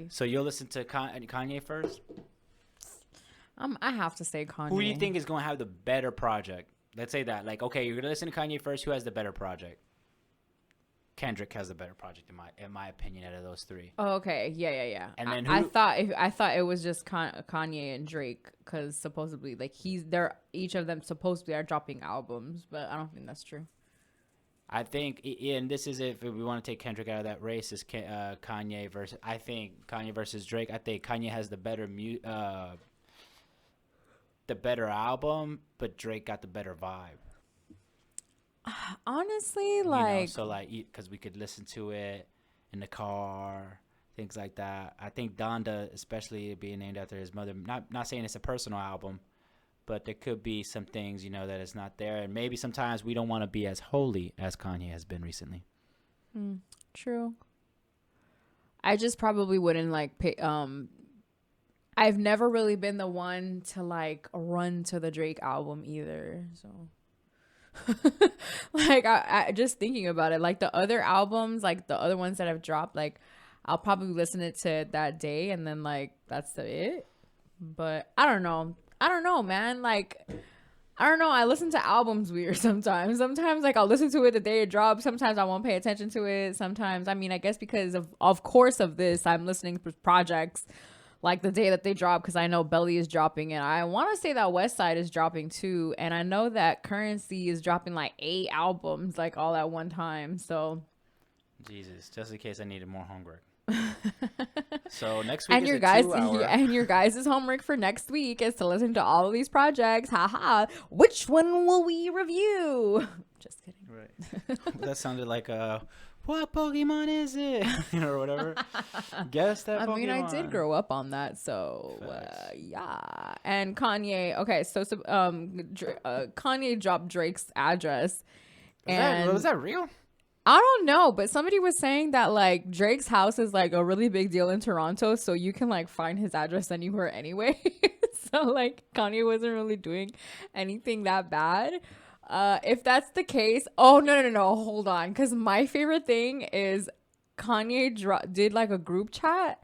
So you'll listen to Kanye first. I have to say Kanye. Who do you think is going to have the better project? Let's say that. Like, okay, you're going to listen to Kanye first. Who has the better project? Kendrick has the better project in my opinion out of those three. Oh, okay. Yeah. And then I thought it was just Kanye and Drake because supposedly like each of them supposedly are dropping albums, but I don't think that's true. I think, and this is if we want to take Kendrick out of that race, is Kanye versus. I think Kanye versus Drake. I think Kanye has the better album, but Drake got the better vibe. Honestly, like, so like, because we could listen to it in the car, things like that. I think Donda, especially being named after his mother, not saying it's a personal album, but there could be some things, that is not there. And maybe sometimes we don't want to be as holy as Kanye has been recently. True. I just probably wouldn't like pay, I've never really been the one to like run to the Drake album either. So like I just thinking about it, like the other albums, like the other ones that I've dropped, like I'll probably listen it to that day and then like that's it. But I don't know, man. Like, I don't know. I listen to albums weird sometimes. Sometimes, like, I'll listen to it the day it drops. Sometimes I won't pay attention to it. Sometimes, I mean, I guess because of course of this, I'm listening to projects like the day that they drop because I know Belly is dropping and I want to say that West Side is dropping too. And I know that Currency is dropping like 8 albums like all at one time. So, Jesus, just in case I needed more homework. So next week and is your a guys 2-hour. and your guys' homework for next week is to listen to all of these projects. Haha. Which one will we review? Just kidding. Right. That sounded like what Pokemon is it? Or whatever. Guess that Pokemon. I mean, I did grow up on that, so yeah. And Kanye. Okay, so Kanye dropped Drake's address. Was that real? I don't know, but somebody was saying that like Drake's house is like a really big deal in Toronto, so you can like find his address anywhere anyway. So like Kanye wasn't really doing anything that bad. If that's the case, oh no, hold on, because my favorite thing is Kanye did like a group chat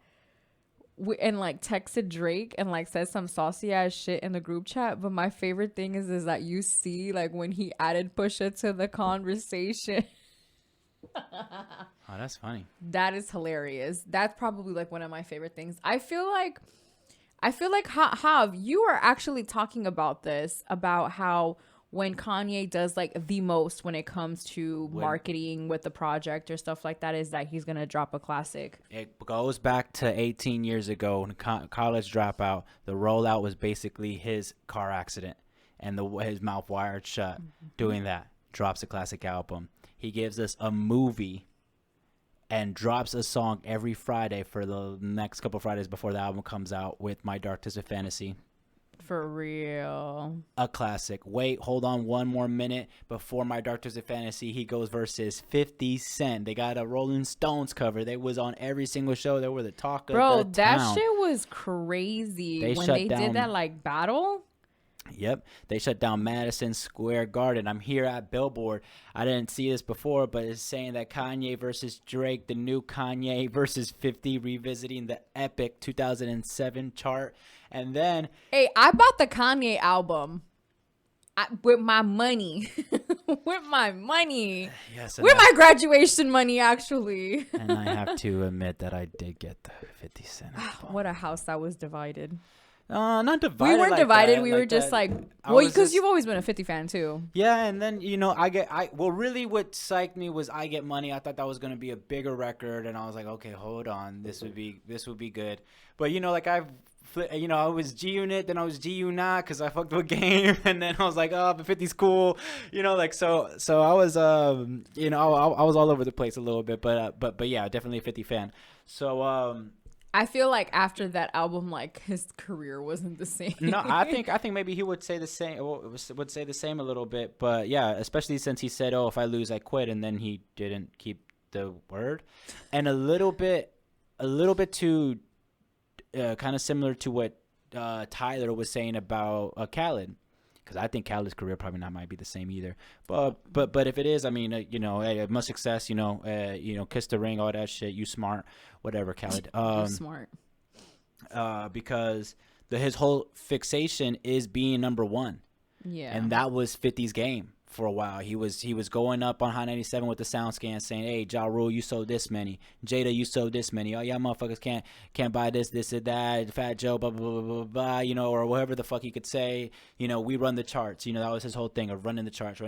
and like texted Drake and like said some saucy ass shit in the group chat. But my favorite thing is that you see like when he added Pusha to the conversation. Oh, that's funny. That is hilarious. That's probably like one of my favorite things. I feel like Hav, you are actually talking about this, about how when Kanye does like the most when it comes to marketing with the project or stuff like that is that he's gonna drop a classic. It goes back to 18 years ago when college dropout. The rollout was basically his car accident and his mouth wired shut. Doing that, drops a classic album. He gives us a movie and drops a song every Friday for the next couple Fridays before the album comes out with My Dark Twisted Fantasy. For real. A classic. Wait, hold on one more minute. Before My Dark Twisted Fantasy, he goes versus 50 Cent. They got a Rolling Stones cover. They was on every single show. They were the talk of the town. Bro, that shit was crazy. When they did that like battle. Yep. They shut down Madison Square Garden. I'm here at Billboard. I didn't see this before, but it's saying that Kanye versus Drake, the new Kanye versus 50, revisiting the epic 2007 chart. And then... Hey, I bought the Kanye album with my money. With my money. Yes. With my graduation money, actually. And I have to admit that I did get the 50 Cent album. What a house that was divided. Not divided. We weren't like divided. That, we like were just that. like, well, because you've always been a 50 fan too. Yeah, and then really what psyched me was I Get Money. I thought that was gonna be a bigger record, and I was like, okay, hold on, this would be good. But I was G Unit, then I was G Not because I fucked with Game, and then I was like, oh, but 50's cool, So I was I was all over the place a little bit, but yeah, definitely a 50 fan. So I feel like after that album, like his career wasn't the same. No, I think maybe he would say the same. Would say the same a little bit, but yeah, especially since he said, "Oh, if I lose, I quit," and then he didn't keep the word, and a little bit too, kind of similar to what Tyler was saying about Khaled, because I think Khaled's career probably not might be the same either. But if it is, I mean, you know, hey, much success. You know, kiss the ring, all that shit. You smart, whatever, Khaled. You're smart. Because his whole fixation is being number one. Yeah. And that was 50's game for a while. He was going up on High 97 with the sound scan saying, hey, Ja Rule, you sold this many. Jada, you sold this many. Oh, y'all motherfuckers can't buy this and that. Fat Joe, blah, blah, blah, blah, blah, you know, or whatever the fuck he could say. You know, we run the charts. You know, that was his whole thing of running the charts.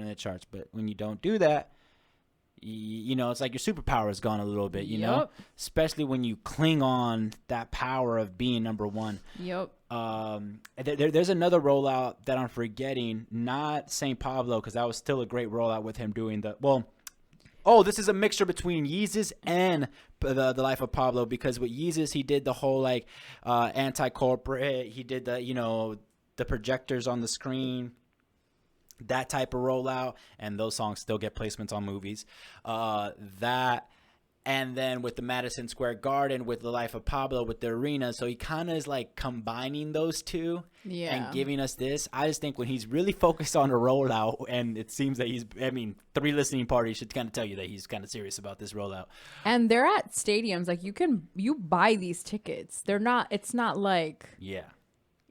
But when you don't do that, you know, it's like your superpower is gone a little bit, you know, especially when you cling on that power of being number one. Yep. There's another rollout that I'm forgetting, not St. Pablo, because that was still a great rollout with him doing this is a mixture between Yeezus and the Life of Pablo, because with Yeezus, he did the whole like anti-corporate, he did the, you know, the projectors on the screen, that type of rollout, and those songs still get placements on movies. And then with the Madison Square Garden, with the Life of Pablo, with the arena, so he kind of is like combining those two and giving us this. I just think when he's really focused on the rollout, and it seems that 3 listening parties should kind of tell you that he's kind of serious about this rollout. And they're at stadiums, like you buy these tickets. It's not like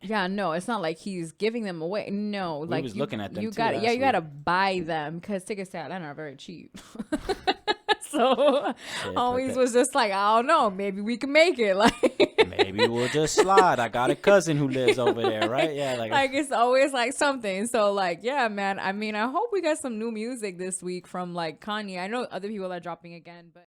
no, it's not like he's giving them away. No, like was looking at them. You gotta buy them because tickets to Atlanta are very cheap. So always was just like, I don't know, maybe we can make it. Like maybe we'll just slide. I got a cousin who lives over there, right? Yeah, like it's always like something. So like, yeah, man. I mean, I hope we got some new music this week from like Kanye. I know other people are dropping again, but